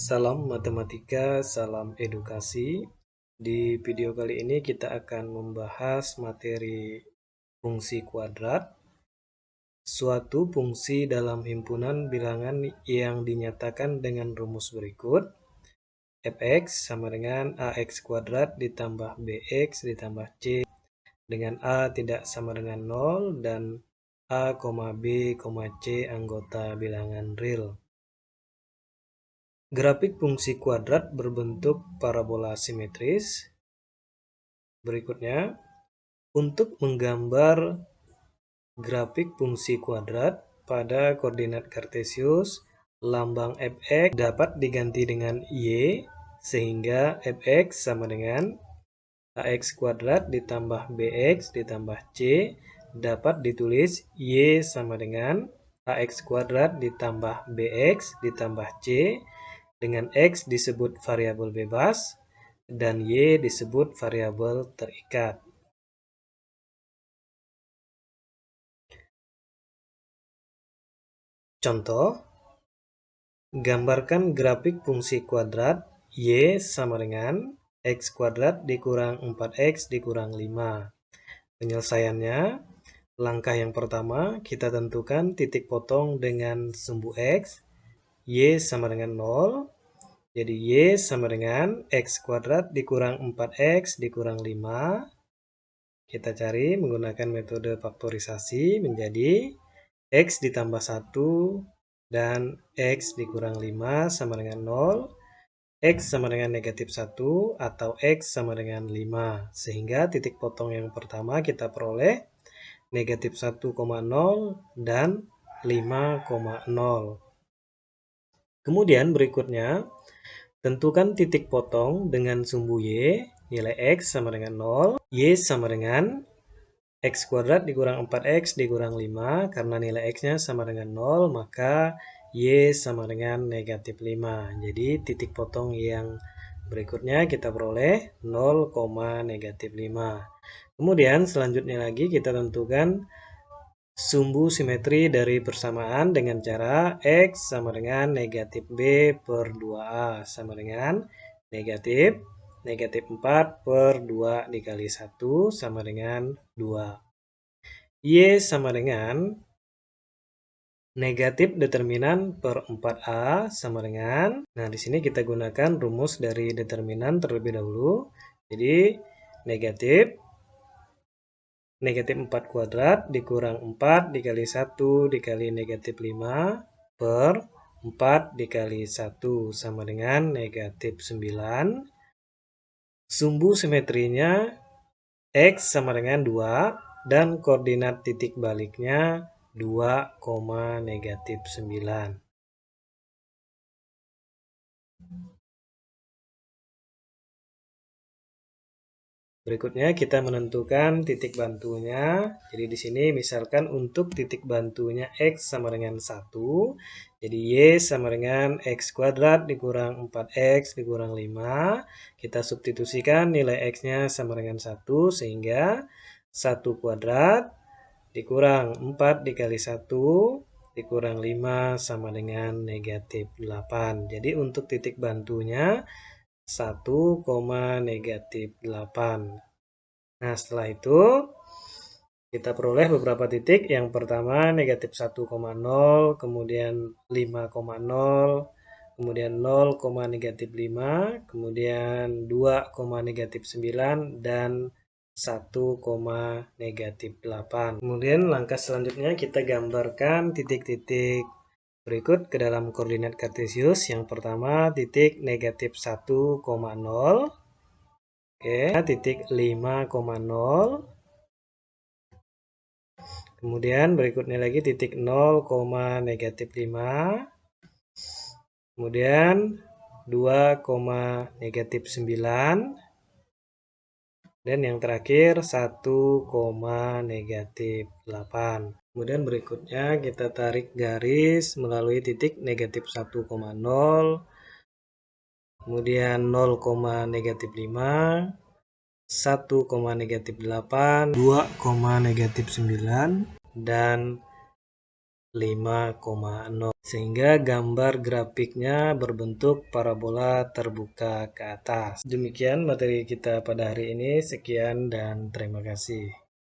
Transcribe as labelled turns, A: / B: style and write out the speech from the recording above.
A: Salam matematika, salam edukasi. Di video kali ini kita akan membahas materi fungsi kuadrat. Suatu fungsi dalam himpunan bilangan yang dinyatakan dengan rumus berikut. Fx sama dengan ax kuadrat ditambah bx ditambah c dengan a tidak sama dengan 0 dan a, b, c anggota bilangan real. Grafik fungsi kuadrat berbentuk parabola simetris. Berikutnya, untuk menggambar grafik fungsi kuadrat pada koordinat kartesius, lambang fx dapat diganti dengan y, sehingga fx sama dengan ax kuadrat ditambah bx ditambah c dapat ditulis y sama dengan ax kuadrat ditambah bx ditambah c, dengan x disebut variabel bebas dan y disebut variabel terikat. Contoh, gambarkan grafik fungsi kuadrat y sama dengan x kuadrat dikurang 4x dikurang 5. Penyelesaiannya, langkah yang pertama kita tentukan titik potong dengan sumbu x, y sama dengan 0. Jadi y sama dengan x kuadrat dikurang 4x dikurang 5. Kita cari menggunakan metode faktorisasi menjadi x ditambah 1 dan x dikurang 5 sama dengan 0. X sama dengan negatif 1 atau x sama dengan 5. Sehingga titik potong yang pertama kita peroleh negatif 1,0 dan 5,0. Kemudian berikutnya, tentukan titik potong dengan sumbu y, nilai x sama dengan 0, y sama dengan x kuadrat dikurang 4x dikurang 5, karena nilai x-nya sama dengan 0, maka y sama dengan negatif 5. Jadi titik potong yang berikutnya kita peroleh 0, negatif 5. Kemudian selanjutnya lagi kita tentukan sumbu simetri dari persamaan dengan cara x sama dengan negatif b per 2a sama dengan negatif 4 per 2 dikali 1 sama dengan 2. Y sama dengan negatif determinan per 4a sama dengan, nah di sini kita gunakan rumus dari determinan terlebih dahulu. Jadi negatif 4 kuadrat dikurang 4 dikali 1 dikali negatif 5 per 4 dikali 1 sama dengan negatif 9. Sumbu simetrinya x sama dengan 2 dan koordinat titik baliknya 2, negatif 9. Berikutnya kita menentukan titik bantunya. Jadi di sini misalkan untuk titik bantunya x sama dengan 1. Jadi y sama dengan x kuadrat dikurang 4x dikurang 5. Kita substitusikan nilai x-nya sama dengan 1 sehingga 1 kuadrat dikurang 4 dikali 1 dikurang 5 sama dengan negatif 8. Jadi untuk titik bantunya 1, negatif 8. Nah, setelah itu kita peroleh beberapa titik. Yang pertama negatif 1,0, kemudian 5,0, kemudian 0, negatif 5, kemudian 2, negatif 9, dan 1, negatif 8. Kemudian langkah selanjutnya kita gambarkan titik-titik berikut ke dalam koordinat kartesius. Yang pertama titik negatif 1,0, oke, titik 5,0, kemudian berikutnya lagi titik 0, negatif 5, kemudian 2, negatif 9, dan yang terakhir 1, negatif 8. Kemudian berikutnya kita tarik garis melalui titik negatif 1,0, kemudian 0, negatif 5, 1, negatif 8, 2, negatif 9, dan 5,0. Sehingga gambar grafiknya berbentuk parabola terbuka ke atas. Demikian materi kita pada hari ini. Sekian dan terima kasih.